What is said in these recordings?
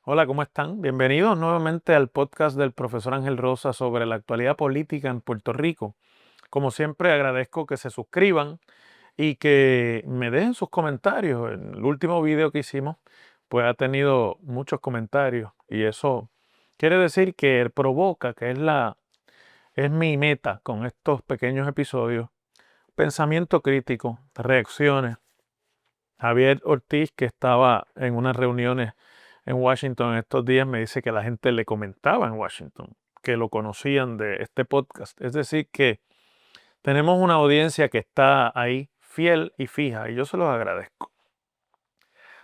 Hola, ¿cómo están? Bienvenidos nuevamente al podcast del profesor Ángel Rosa sobre la actualidad política en Puerto Rico. Como siempre, agradezco que se suscriban y que me dejen sus comentarios. El último video que hicimos, pues ha tenido muchos comentarios y eso quiere decir que provoca, que es mi meta con estos pequeños episodios, pensamiento crítico, reacciones. Javier Ortiz, que estaba en unas reuniones en Washington estos días, me dice que la gente le comentaba en Washington, que lo conocían de este podcast. Es decir, que tenemos una audiencia que está ahí fiel y fija, y yo se los agradezco.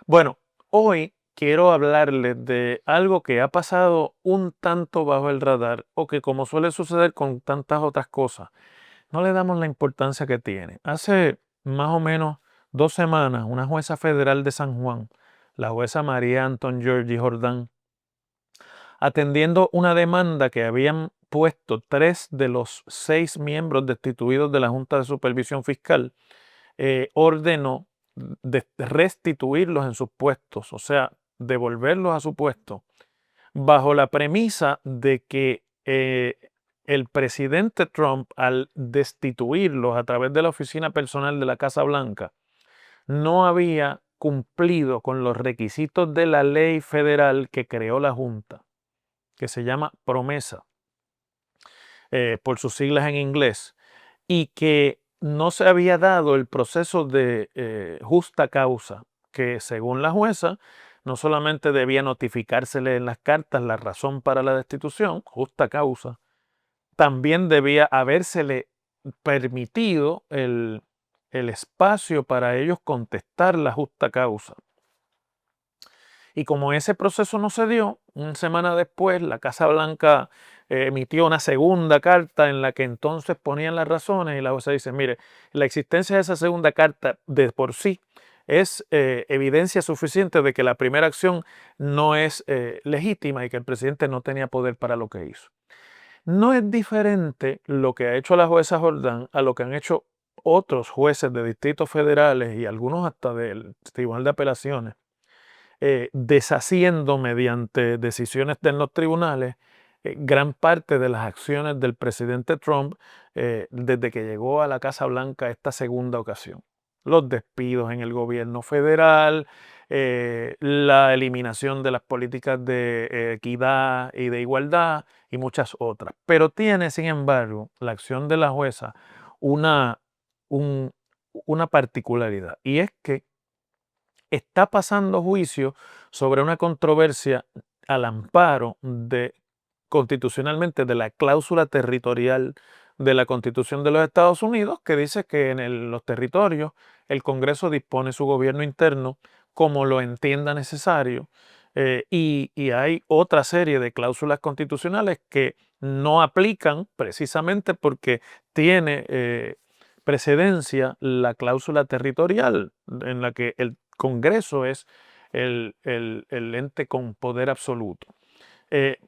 Bueno, hoy quiero hablarles de algo que ha pasado un tanto bajo el radar o que, como suele suceder con tantas otras cosas, no le damos la importancia que tiene. Hace más o menos 2 semanas, una jueza federal de San Juan, la jueza María Anton Georgi Jordán, atendiendo una demanda que habían puesto 3 de los 6 miembros destituidos de la Junta de Supervisión Fiscal, ordenó restituirlos en sus puestos, o sea, devolverlos a su puesto, bajo la premisa de que el presidente Trump, al destituirlos a través de la oficina personal de la Casa Blanca, no había cumplido con los requisitos de la ley federal que creó la Junta, que se llama promesa, por sus siglas en inglés, y que no se había dado el proceso de justa causa, que según la jueza no solamente debía notificársele en las cartas la razón para la destitución, justa causa, también debía habérsele permitido el espacio para ellos contestar la justa causa. Y como ese proceso no se dio, una semana después la Casa Blanca emitió una segunda carta en la que entonces ponían las razones y la jueza dice, mire, la existencia de esa segunda carta de por sí es evidencia suficiente de que la primera acción no es legítima y que el presidente no tenía poder para lo que hizo. No es diferente lo que ha hecho la jueza Jordán a lo que han hecho otros jueces de distritos federales y algunos hasta del Tribunal de Apelaciones, deshaciendo mediante decisiones de los tribunales gran parte de las acciones del presidente Trump desde que llegó a la Casa Blanca esta segunda ocasión. Los despidos en el gobierno federal, la eliminación de las políticas de equidad y de igualdad y muchas otras. Pero tiene, sin embargo, la acción de la jueza una, un- una particularidad y es que está pasando juicio sobre una controversia al amparo de constitucionalmente de la cláusula territorial de la Constitución de los Estados Unidos, que dice que en los territorios el Congreso dispone su gobierno interno como lo entienda necesario, y hay otra serie de cláusulas constitucionales que no aplican precisamente porque tiene precedencia la cláusula territorial en la que el Congreso es el ente con poder absoluto.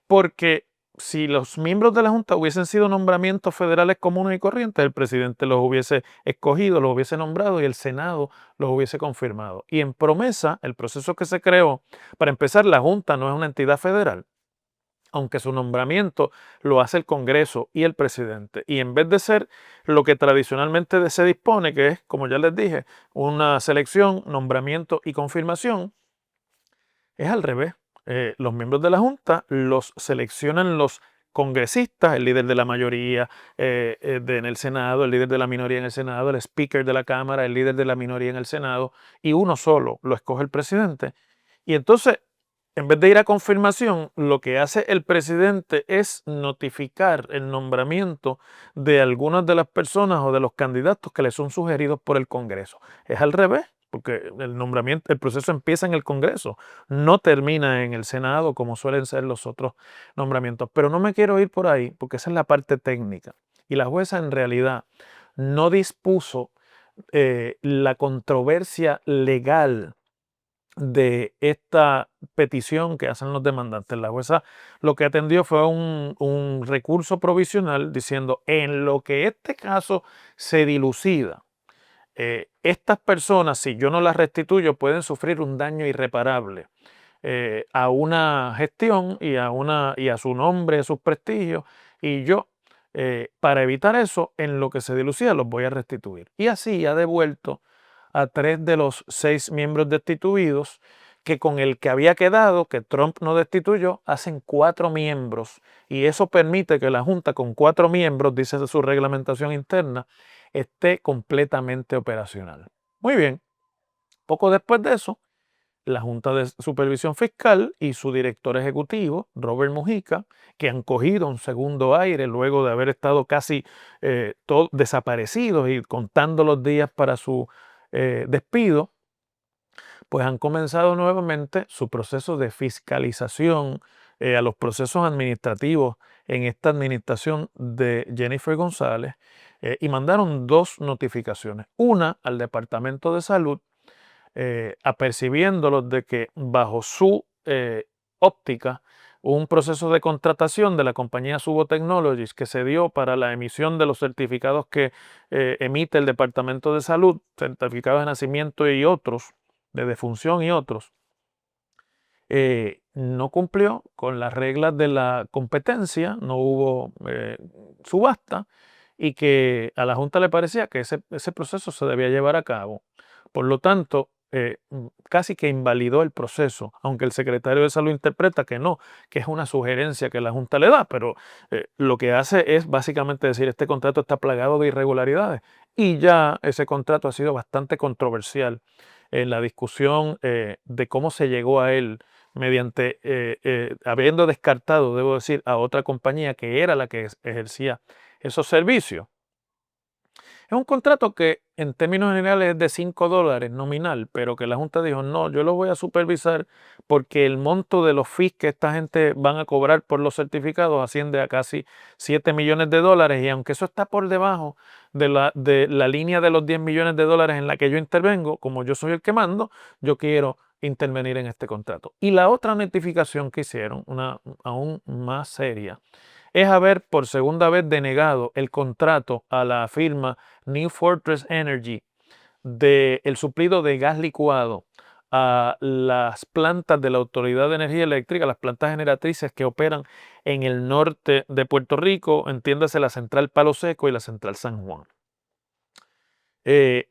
Porque si los miembros de la Junta hubiesen sido nombramientos federales comunes y corrientes, el presidente los hubiese escogido, los hubiese nombrado y el Senado los hubiese confirmado. Y en promesa, el proceso que se creó, para empezar, la Junta no es una entidad federal, aunque su nombramiento lo hace el Congreso y el presidente. Y en vez de ser lo que tradicionalmente se dispone, que es, como ya les dije, una selección, nombramiento y confirmación, es al revés. Los miembros de la Junta los seleccionan los congresistas, el líder de la mayoría en el Senado, el líder de la minoría en el Senado, el speaker de la Cámara, el líder de la minoría en el Senado, y uno solo lo escoge el presidente. Y entonces, en vez de ir a confirmación, lo que hace el presidente es notificar el nombramiento de algunas de las personas o de los candidatos que le son sugeridos por el Congreso. Es al revés, porque el nombramiento, el proceso empieza en el Congreso, no termina en el Senado como suelen ser los otros nombramientos. Pero no me quiero ir por ahí, porque esa es la parte técnica. Y la jueza en realidad no dispuso la controversia legal de esta petición que hacen los demandantes. La jueza lo que atendió fue un recurso provisional diciendo, en lo que este caso se dilucida, estas personas, si yo no las restituyo, pueden sufrir un daño irreparable. a una gestión y a su nombre, a sus prestigios, y yo, para evitar eso, en lo que se dilucía los voy a restituir. Y así ha devuelto a 3 de los 6 miembros destituidos, que con el que había quedado, que Trump no destituyó, hacen 4 miembros, y eso permite que la Junta con 4 miembros, dice su reglamentación interna, esté completamente operacional. Muy bien, poco después de eso, la Junta de Supervisión Fiscal y su director ejecutivo, Robert Mujica, que han cogido un segundo aire luego de haber estado casi desaparecidos y contando los días para su despido, pues han comenzado nuevamente su proceso de fiscalización a los procesos administrativos en esta administración de Jennifer González, y mandaron 2 notificaciones. Una al Departamento de Salud, apercibiéndolos de que bajo su óptica un proceso de contratación de la compañía Subo Technologies que se dio para la emisión de los certificados que emite el Departamento de Salud, certificados de nacimiento y otros, de defunción y otros, no cumplió con las reglas de la competencia, no hubo subasta, y que a la Junta le parecía que ese proceso se debía llevar a cabo. Por lo tanto, casi que invalidó el proceso, aunque el secretario de Salud interpreta que no, que es una sugerencia que la Junta le da, pero lo que hace es básicamente decir: este contrato está plagado de irregularidades, y ya ese contrato ha sido bastante controversial en la discusión de cómo se llegó a él mediante, habiendo descartado, debo decir, a otra compañía que era la que ejercía esos servicios. Es un contrato que en términos generales es de $5 nominal, pero que la Junta dijo: no, yo lo voy a supervisar porque el monto de los fees que esta gente van a cobrar por los certificados asciende a casi $7 millones, y aunque eso está por debajo de la línea de los $10 millones en la que yo intervengo, como yo soy el que mando, yo quiero intervenir en este contrato. Y la otra notificación que hicieron, una aún más seria, es haber por segunda vez denegado el contrato a la firma New Fortress Energy del suplido de gas licuado a las plantas de la Autoridad de Energía Eléctrica, las plantas generatrices que operan en el norte de Puerto Rico, entiéndase la central Palo Seco y la central San Juan. Es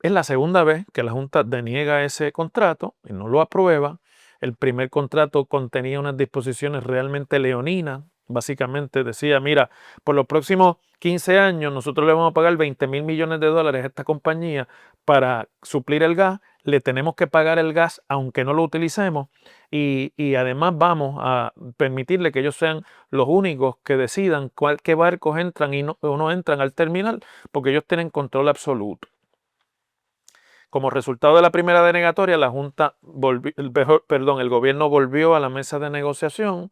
la segunda vez que la Junta deniega ese contrato y no lo aprueba. El primer contrato contenía unas disposiciones realmente leoninas. Básicamente decía: mira, por los próximos 15 años nosotros le vamos a pagar $20 mil millones a esta compañía para suplir el gas. Le tenemos que pagar el gas aunque no lo utilicemos, y además vamos a permitirle que ellos sean los únicos que decidan qué barcos entran o no entran al terminal, porque ellos tienen control absoluto. Como resultado de la primera denegatoria, el gobierno volvió a la mesa de negociación.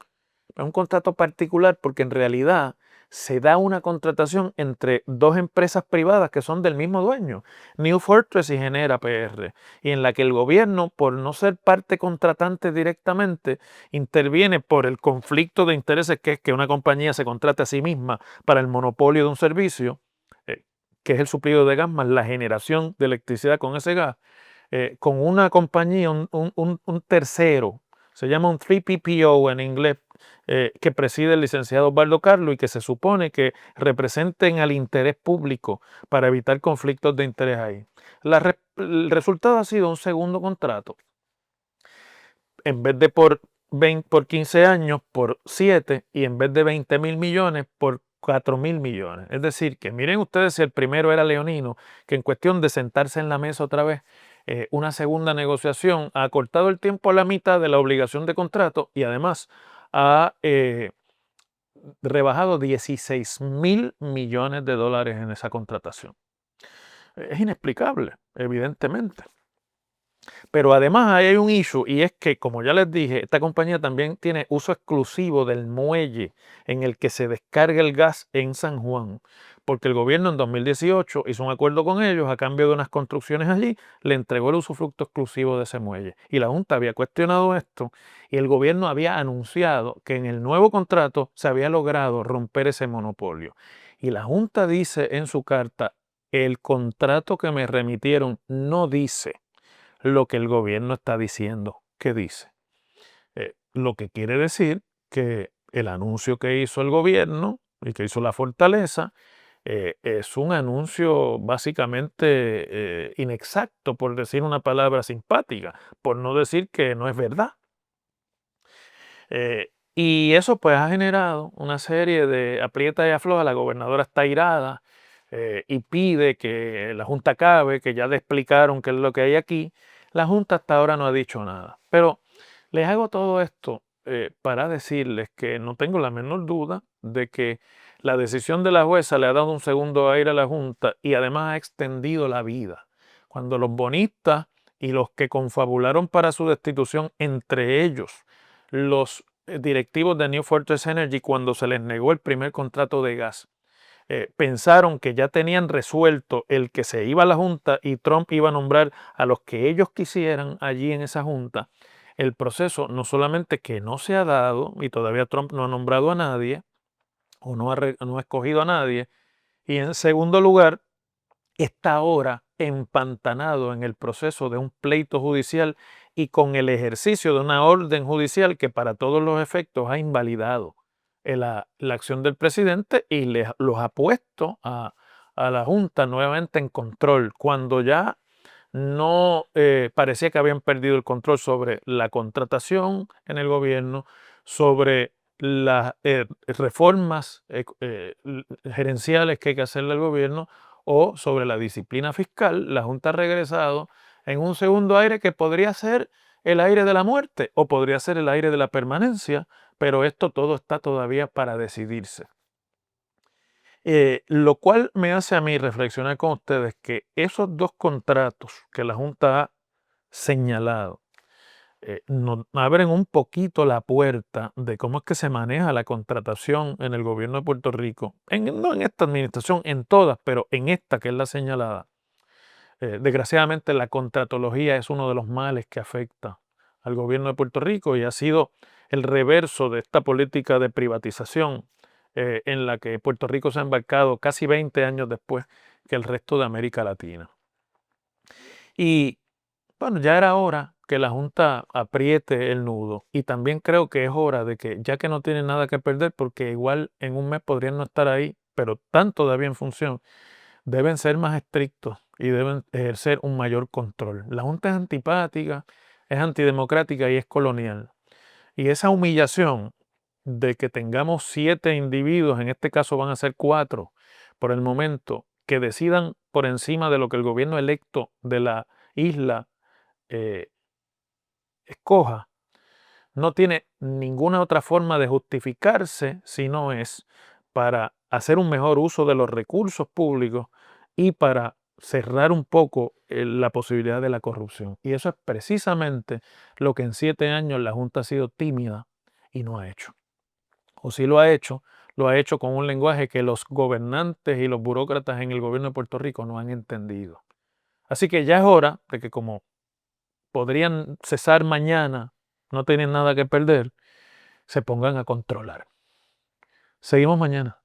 Es un contrato particular porque en realidad se da una contratación entre 2 empresas privadas que son del mismo dueño, New Fortress y Genera PR, y en la que el gobierno, por no ser parte contratante directamente, interviene por el conflicto de intereses, que es que una compañía se contrate a sí misma para el monopolio de un servicio, que es el suplido de gas más la generación de electricidad con ese gas, con una compañía, un tercero, se llama un 3PPO en inglés, que preside el licenciado Osvaldo Carlos, y que se supone que representen al interés público para evitar conflictos de interés ahí. El resultado ha sido un segundo contrato. En vez de por 15 años, por 7, y en vez de $20 mil millones, por $4 mil millones. Es decir, que miren ustedes, si el primero era leonino, que en cuestión de sentarse en la mesa otra vez, una segunda negociación ha cortado el tiempo a la mitad de la obligación de contrato, y además ha rebajado $16 mil millones en esa contratación. Es inexplicable, evidentemente. Pero además hay un issue, y es que, como ya les dije, esta compañía también tiene uso exclusivo del muelle en el que se descarga el gas en San Juan, porque el gobierno en 2018 hizo un acuerdo con ellos a cambio de unas construcciones allí, le entregó el usufructo exclusivo de ese muelle. Y la Junta había cuestionado esto, y el gobierno había anunciado que en el nuevo contrato se había logrado romper ese monopolio. Y la Junta dice en su carta: el contrato que me remitieron no dice lo que el gobierno está diciendo que dice. lo que quiere decir que el anuncio que hizo el gobierno y que hizo la Fortaleza es un anuncio básicamente inexacto, por decir una palabra simpática, por no decir que no es verdad. Y eso pues ha generado una serie de aprieta y afloja. La gobernadora está irada y pide que la Junta acabe, que ya le explicaron qué es lo que hay aquí. La Junta hasta ahora no ha dicho nada. Pero les hago todo esto para decirles que no tengo la menor duda de que la decisión de la jueza le ha dado un segundo aire a la Junta y además ha extendido la vida. Cuando los bonistas y los que confabularon para su destitución, entre ellos los directivos de New Fortress Energy, cuando se les negó el primer contrato de gas, pensaron que ya tenían resuelto el que se iba a la Junta y Trump iba a nombrar a los que ellos quisieran allí en esa Junta. El proceso no solamente que no se ha dado y todavía Trump no ha nombrado a nadie o no ha escogido a nadie, y en segundo lugar, está ahora empantanado en el proceso de un pleito judicial y con el ejercicio de una orden judicial que para todos los efectos ha invalidado la acción del presidente y los ha puesto a la Junta nuevamente en control, cuando ya no parecía que habían perdido el control sobre la contratación en el gobierno, sobre las reformas gerenciales que hay que hacerle al gobierno o sobre la disciplina fiscal. La Junta ha regresado en un segundo aire que podría ser el aire de la muerte o podría ser el aire de la permanencia, pero esto todo está todavía para decidirse. Lo cual me hace a mí reflexionar con ustedes que esos dos contratos que la Junta ha señalado nos abren un poquito la puerta de cómo es que se maneja la contratación en el gobierno de Puerto Rico, no en esta administración, en todas, pero en esta que es la señalada. Desgraciadamente la contratología es uno de los males que afecta al gobierno de Puerto Rico y ha sido el reverso de esta política de privatización en la que Puerto Rico se ha embarcado casi 20 años después que el resto de América Latina. Y bueno, ya era hora que la Junta apriete el nudo y también creo que es hora de que, ya que no tienen nada que perder, porque igual en un mes podrían no estar ahí, pero están todavía en función, deben ser más estrictos y deben ejercer un mayor control. La Junta es antipática, es antidemocrática y es colonial. Y esa humillación de que tengamos 7 individuos, en este caso van a ser 4 por el momento, que decidan por encima de lo que el gobierno electo de la isla eh, escoja, no tiene ninguna otra forma de justificarse si no es para hacer un mejor uso de los recursos públicos y para cerrar un poco la posibilidad de la corrupción. Y eso es precisamente lo que en 7 años la Junta ha sido tímida y no ha hecho. O si lo ha hecho con un lenguaje que los gobernantes y los burócratas en el gobierno de Puerto Rico no han entendido. Así que ya es hora de que, como podrían cesar mañana, no tienen nada que perder, se pongan a controlar. Seguimos mañana.